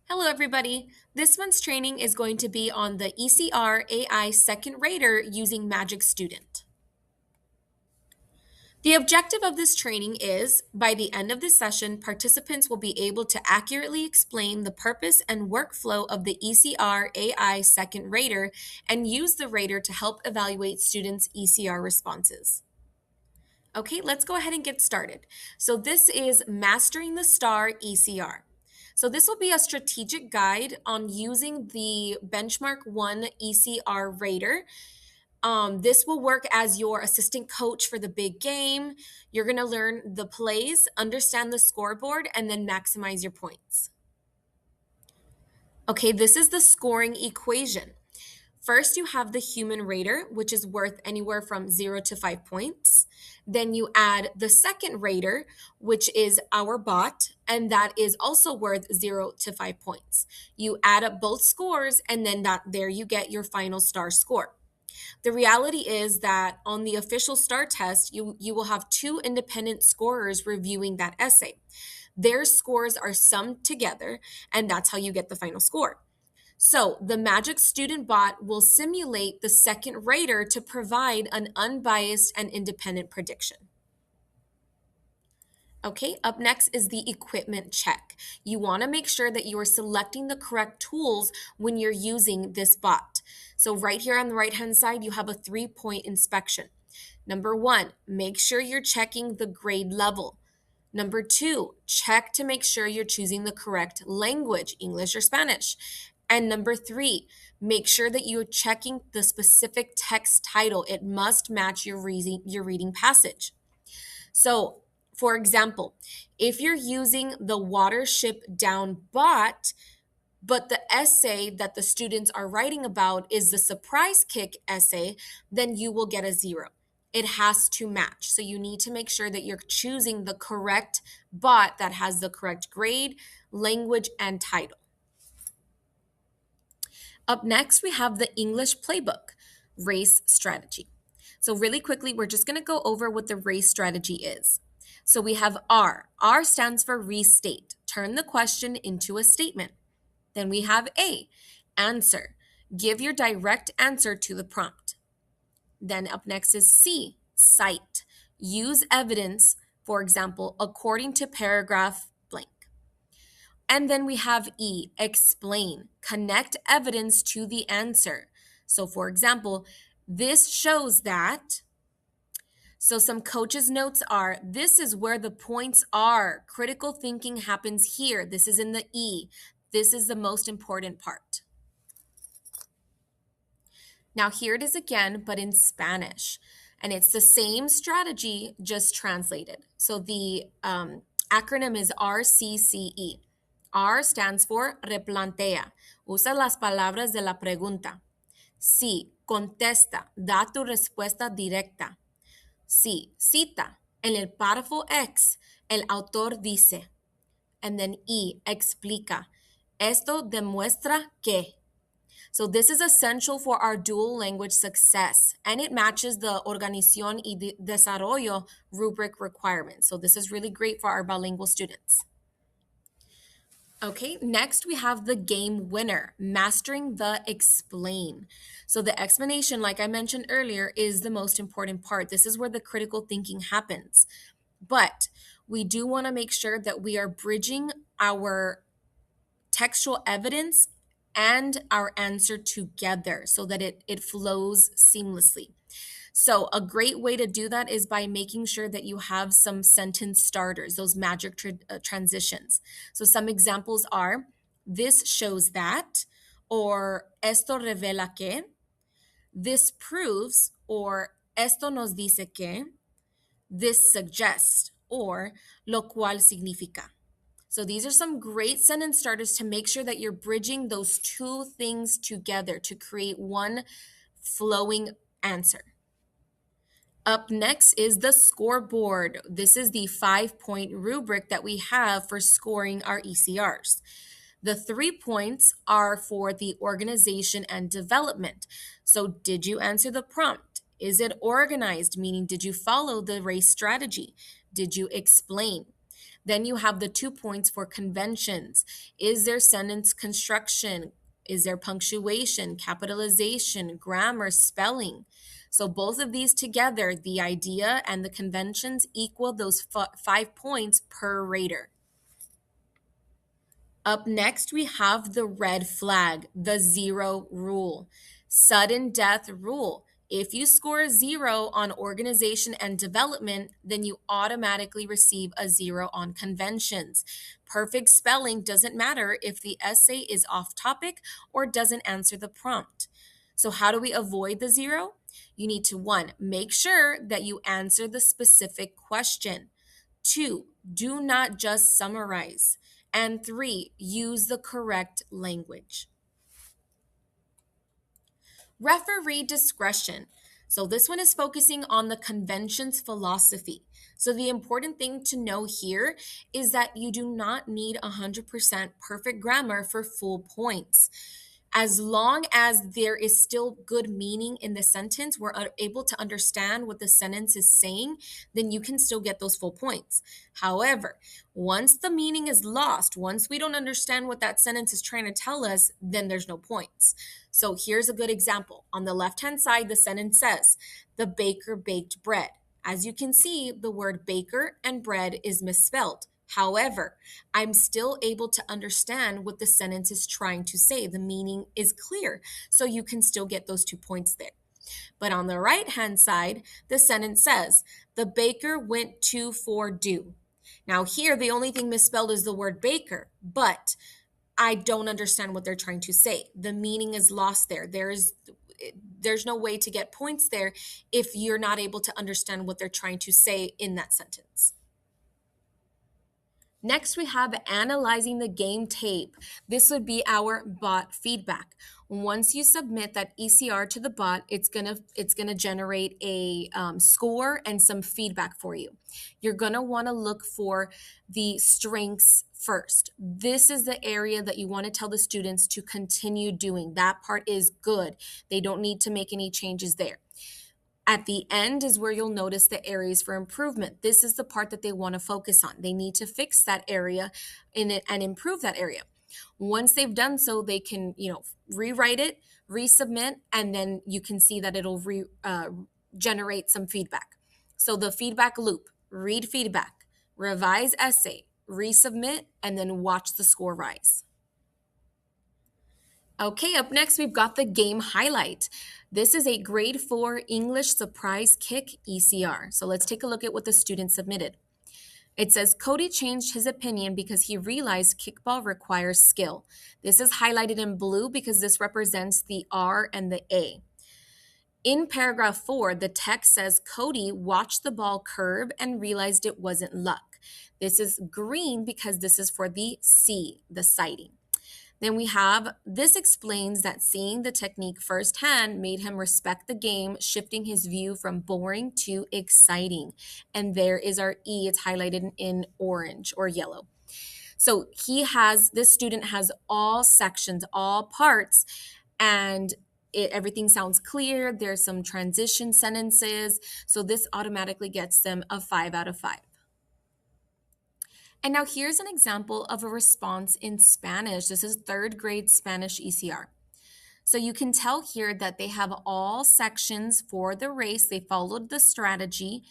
Hello, everybody. This month's training is going to be on the ECR AI second rater using Magic Student. The objective of this training is, by the end of this session, participants will be able to accurately explain the purpose and workflow of the ECR AI second rater and use the rater to help evaluate students' ECR responses. Okay, let's go ahead and get started. So this is Mastering the STAR ECR. So this will be a strategic guide on using the Benchmark 1 ECR rater. This will work as your assistant coach for the big game. You're going to learn the plays, understand the scoreboard, and then maximize your points. Okay, this is the scoring equation. First, you have the human rater, which is worth anywhere from 0 to 5 points. Then you add the second rater, which is our bot, and that is also worth 0 to 5 points. You add up both scores, and then there you get your final STAR score. The reality is that on the official STAR test, you will have two independent scorers reviewing that essay. Their scores are summed together, and that's how you get the final score. So the Magic Student Bot will simulate the second rater to provide an unbiased and independent prediction. Okay, up next is the equipment check. You want to make sure that you are selecting the correct tools when you're using this bot. So right here on the right-hand side, you have a 3-point inspection. Number 1, make sure you're checking the grade level. Number 2, check to make sure you're choosing the correct language, English or Spanish. And number 3, make sure that you're checking the specific text title. It must match your reading passage. So, for example, if you're using the Watership Down bot, but the essay that the students are writing about is the surprise kick essay, then you will get a 0. It has to match. So you need to make sure that you're choosing the correct bot that has the correct grade, language, and title. Up next, we have the English playbook, race strategy. So really quickly, we're just going to go over what the race strategy is. So we have R. R stands for restate. Turn the question into a statement. Then we have A, answer. Give your direct answer to the prompt. Then up next is C, cite. Use evidence, for example, according to paragraph blank. And then we have E, explain. Connect evidence to the answer. So for example, this shows that. So some coaches' notes are, this is where the points are. Critical thinking happens here. This is in the E. This is the most important part. Now here it is again, but in Spanish. And it's the same strategy, just translated. So the acronym is RCCE. R stands for replantea. Usa las palabras de la pregunta. C, contesta. Da tu respuesta directa. C, cita. En el párrafo X, el autor dice. And then E, explica. Esto demuestra que. So this is essential for our dual language success, and it matches the Organización y Desarrollo rubric requirements. So this is really great for our bilingual students. Okay, next we have the game winner, mastering the explain. So the explanation, like I mentioned earlier, is the most important part. This is where the critical thinking happens. But we do want to make sure that we are bridging our textual evidence and our answer together so that it flows seamlessly. So a great way to do that is by making sure that you have some sentence starters, those magic transitions. So some examples are, this shows that, or esto revela que, this proves, or esto nos dice que, this suggests, or lo cual significa. So these are some great sentence starters to make sure that you're bridging those two things together to create one flowing answer. Up next is the scoreboard. This is the 5-point rubric that we have for scoring our ECRs. The 3 points are for the organization and development. So did you answer the prompt? Is it organized? Meaning, did you follow the race strategy? Did you explain? Then you have the 2 points for conventions. Is there sentence construction? Is there punctuation, capitalization, grammar, spelling? So both of these together, the idea and the conventions, equal those 5 points per rater. Up next, we have the red flag, the zero rule. Sudden death rule. If you score a 0 on organization and development, then you automatically receive a 0 on conventions. Perfect spelling doesn't matter if the essay is off topic or doesn't answer the prompt. So, how do we avoid the 0? You need to, 1, make sure that you answer the specific question. 2, do not just summarize. And 3, use the correct language. Referee discretion. So this one is focusing on the convention's philosophy. So the important thing to know here is that you do not need 100% perfect grammar for full points. As long as there is still good meaning in the sentence, we're able to understand what the sentence is saying, then you can still get those full points. However, once the meaning is lost, once we don't understand what that sentence is trying to tell us, then there's no points. So here's a good example. On the left-hand side, the sentence says, "The baker baked bread." As you can see, the word baker and bread is misspelled. However, I'm still able to understand what the sentence is trying to say. The meaning is clear, so you can still get those 2 points there. But on the right-hand side, the sentence says, "The baker went to for do." Now here, the only thing misspelled is the word baker, but I don't understand what they're trying to say. The meaning is lost there. There's no way to get points there if you're not able to understand what they're trying to say in that sentence. Next, we have analyzing the game tape. This would be our bot feedback. Once you submit that ECR to the bot, it's gonna generate a score and some feedback for you. You're gonna want to look for the strengths first. This is the area that you want to tell the students to continue doing. That part is good. They don't need to make any changes there. At the end is where you'll notice the areas for improvement. This is the part that they want to focus on. They need to fix that area in it and improve that area. Once they've done so, they can, rewrite it, resubmit, and then you can see that it'll generate some feedback. So the feedback loop: read feedback, revise essay, resubmit, and then watch the score rise. Okay, up next, we've got the game highlight. This is a grade 4 English surprise kick ECR. So let's take a look at what the student submitted. It says, Cody changed his opinion because he realized kickball requires skill. This is highlighted in blue because this represents the R and the A. In paragraph 4, the text says, Cody watched the ball curve and realized it wasn't luck. This is green because this is for the C, the sighting. Then we have, this explains that seeing the technique firsthand made him respect the game, shifting his view from boring to exciting. And there is our E, it's highlighted in orange or yellow. So this student has all sections, all parts, and everything sounds clear. There's some transition sentences. So this automatically gets them a 5 out of 5. And now here's an example of a response in Spanish. This is 3rd grade Spanish ECR. So you can tell here that they have all sections for the race. They followed the strategy,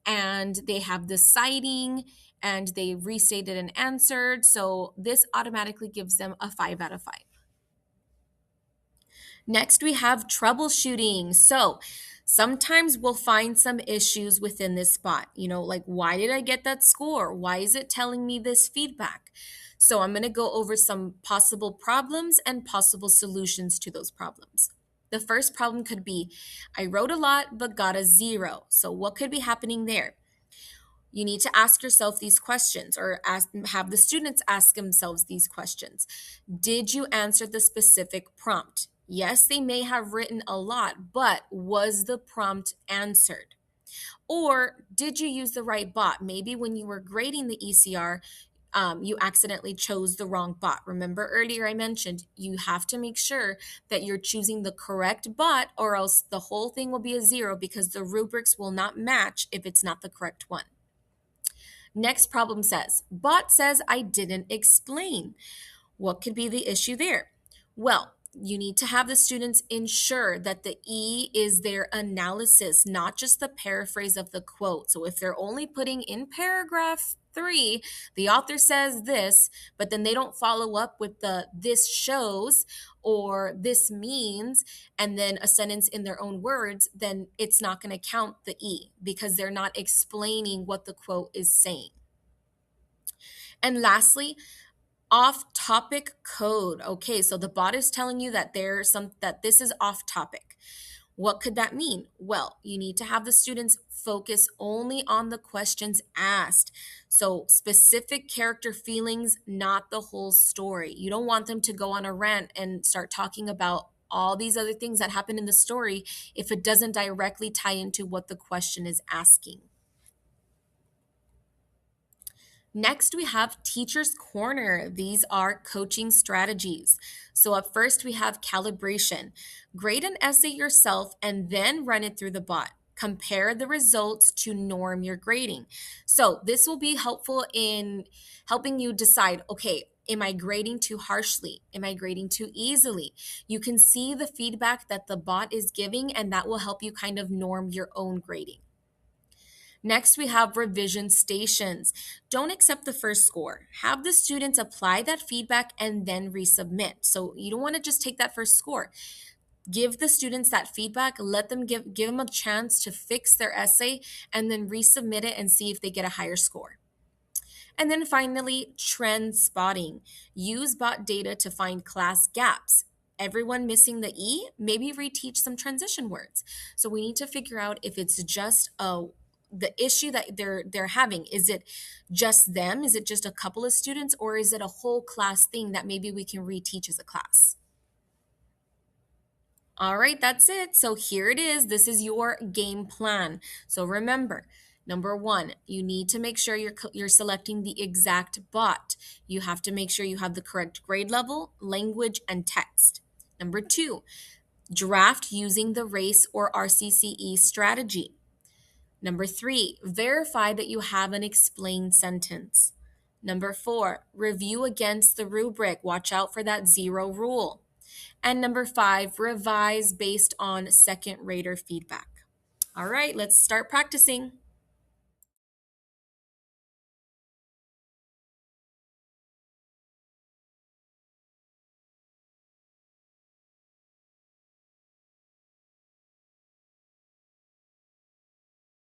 and they have the citing, and they restated and answered. So this automatically gives them a 5 out of 5. Next, we have troubleshooting. So sometimes we'll find some issues within this spot, like, why did I get that score? Why is it telling me this feedback? So I'm going to go over some possible problems and possible solutions to those problems. The first problem could be, I wrote a lot but got a 0. So what could be happening there? You need to ask yourself these questions, or have the students ask themselves these questions. Did you answer the specific prompt? Yes, they may have written a lot, but was the prompt answered? Or did you use the right bot? Maybe when you were grading the ECR, you accidentally chose the wrong bot. Remember earlier I mentioned you have to make sure that you're choosing the correct bot, or else the whole thing will be a 0 because the rubrics will not match if it's not the correct one. Next problem says, bot says I didn't explain. What could be the issue there? Well, you need to have the students ensure that the E is their analysis, not just the paraphrase of the quote. So if they're only putting in paragraph 3, the author says this, but then they don't follow up with the this shows or this means, and then a sentence in their own words, then it's not going to count the E because they're not explaining what the quote is saying. And lastly, off topic code. Okay, so the bot is telling you that that this is off topic. What could that mean? Well, you need to have the students focus only on the questions asked. So, specific character feelings, not the whole story. You don't want them to go on a rant and start talking about all these other things that happen in the story if it doesn't directly tie into what the question is asking. Next, we have Teacher's Corner. These are coaching strategies. So, up first, we have calibration. Grade an essay yourself and then run it through the bot. Compare the results to norm your grading. So, this will be helpful in helping you decide okay, am I grading too harshly? Am I grading too easily? You can see the feedback that the bot is giving, and that will help you kind of norm your own grading. Next, we have revision stations. Don't accept the first score. Have the students apply that feedback and then resubmit. So you don't want to just take that first score. Give the students that feedback, let them give them a chance to fix their essay and then resubmit it and see if they get a higher score. And then finally, trend spotting. Use bot data to find class gaps. Everyone missing the E, maybe reteach some transition words. So we need to figure out if it's just the issue that they're having. Is it just them? Is it just a couple of students, or is it a whole class thing that maybe we can reteach as a class? All right, that's it. So here it is. This is your game plan. So remember, number one, you need to make sure you're selecting the exact bot. You have to make sure you have the correct grade level, language, and text. Number two, draft using the RACE or RCCE strategy. Number three, verify that you have an explained sentence. Number four, review against the rubric. Watch out for that 0 rule. And number five, revise based on second rater feedback. All right, let's start practicing.